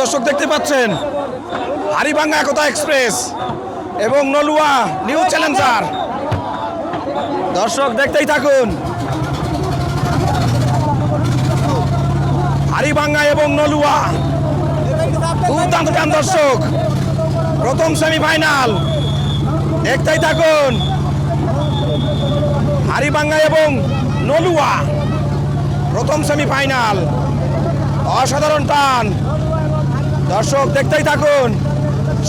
দর্শক দেখতে পাচ্ছেন হাড়িভাঙ্গা একতা এক্সপ্রেস এবং নলুয়া নিউ চ্যালেঞ্জার। দর্শক দেখতেই থাকুন হাড়িভাঙ্গা এবং নলুয়া দুর্দান্ত টান। দর্শক প্রথম সেমিফাইনাল দেখতেই থাকুন হাড়িভাঙ্গা এবং নলুয়া প্রথম সেমিফাইনাল। অসাধারণ টান। দর্শক দেখতেই থাকুন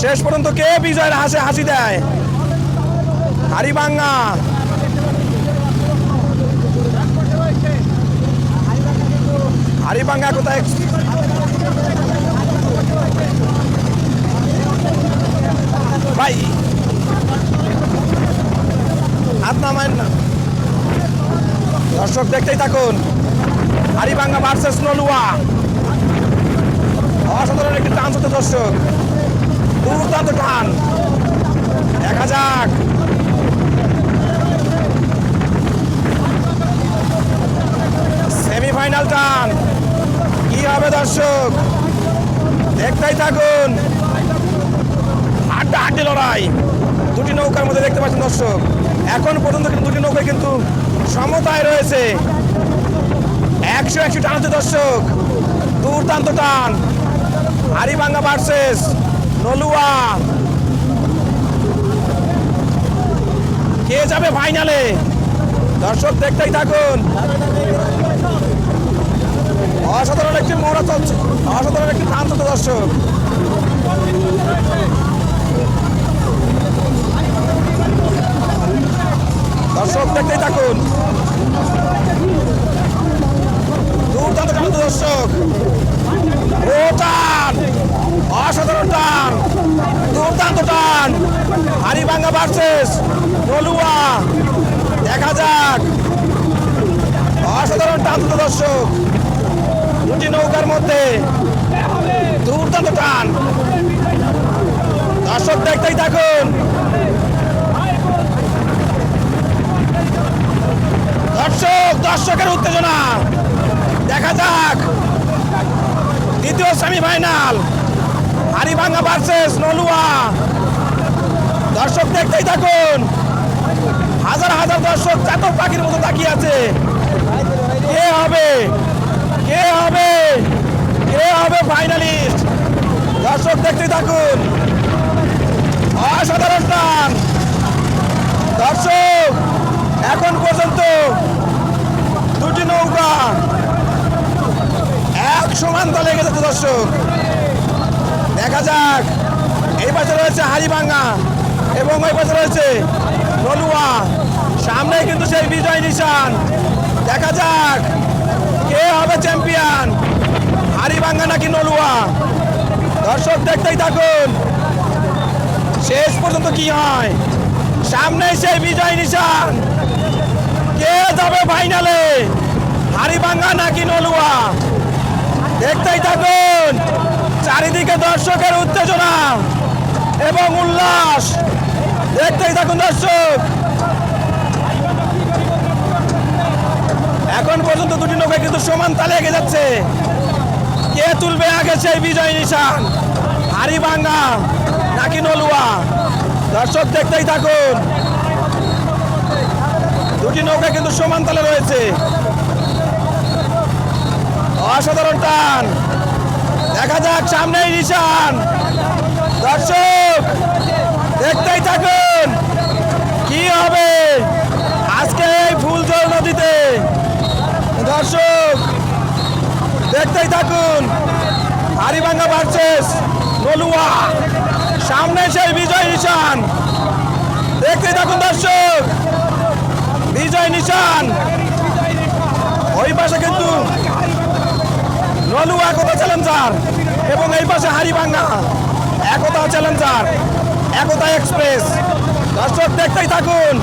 শেষ পর্যন্ত কে বিজয়ের হাসে হাসি দেয়। হাড়িভাঙ্গা কোথায় ভাই হাত নামায় না। দর্শক দেখতেই থাকুন হাড়িভাঙ্গা ভার্সেস নলুয়া। অসাধারণ একটি টান হচ্ছে দর্শক, দুর্দান্ত টান। দেখা যাক সেমিফাইনাল টান কি হবে। দর্শক দেখতেই থাকুন হাড্ডাহাড্ডি লড়াই দুটি নৌকার মধ্যে দেখতে পাচ্ছেন। দর্শক এখন পর্যন্ত কিন্তু দুটি নৌকা কিন্তু সমতায় রয়েছে। 100 টান হচ্ছে দর্শক, দুর্দান্ত টান। হাড়িভাঙ্গা ভার্সেস নলুয়া, কে যাবে ফাইনালে? দর্শক দেখতেই থাকুন। অসাধারণ একটি মহড়া চলছে, অসাধারণ একটি টান চলছে দর্শক। দর্শক দেখতেই থাকুন দুর্দান্ত টান দর্শক। ও টান, অসাধারণ টান, দুর্দান্ত টান। হাড়িভাঙ্গা ভার্সেস নলুয়া, দেখা যাক। অসাধারণ টান দর্শক দুটি নৌকার মধ্যে, দুর্দান্ত টান। দর্শক দেখতেই থাকুন। দর্শকের উত্তেজনা, দেখা যাক দ্বিতীয় সেমিফাইনাল হাড়িভাঙ্গা ভার্সেস নলুয়া। দর্শক দেখতেই থাকুন, হাজার হাজার দর্শক চাতক পাখির মতো তাকিয়ে আছে। কে হবে, কে হবে, কে হবে ফাইনালিস্ট? দর্শক দেখতেই থাকুন, অসাধারণ টান। দর্শক এখন পর্যন্ত দুটি নৌকা এক সমান দলে গেছে। দর্শক দেখা যাক, এই পাশে রয়েছে হাড়িভাঙ্গা এবং ওই পাশে রয়েছে নলুয়া। সামনে কিন্তু সেই বিজয় নিশান। দেখা যাক কে হবে চ্যাম্পিয়ন, হাড়িভাঙ্গা নাকি নলুয়া? দর্শক দেখতেই থাকুন শেষ পর্যন্ত কি হয়। সামনে সেই বিজয় নিশান, কে যাবে ফাইনালে, হাড়িভাঙ্গা নাকি নলুয়া? দেখতেই থাকুন চারিদিকে দর্শকের উত্তেজনা এবং উল্লাস। দেখতেই থাকুন দর্শক। এখন পর্যন্ত দুটি নৌকা কিন্তু সমান তালে এগিয়ে যাচ্ছে। কে তুলবে আগে সেই বিজয় নিশান, হাড়িভাঙ্গা নাকি নলুয়া? দর্শক দেখতেই থাকুন দুটি নৌকা কিন্তু সমান তালে রয়েছে। অসাধারণ টান, দেখা যাক সামনেই নিশান। দর্শক দেখতেই থাকুন কি হবে আজকে এই ফুলজল নদীতে। দর্শক দেখতেই থাকুন হাড়িভাঙ্গা ভার্সেস নলুয়া, সামনে সেই বিজয় নিশান। দেখতেই থাকুন দর্শক, বিজয় নিশান। ওই পাশে কিন্তু নলুয়া একতা চ্যালেঞ্জার এবং এই পাশে হাড়িভাঙ্গা একতা চ্যালেঞ্জার, একতা এক্সপ্রেস। দর্শক দেখতেই থাকুন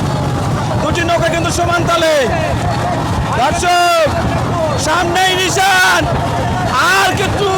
দুটি নৌকা কিন্তু সমান তালে। দর্শক সামনেই নিশান, আর কিছু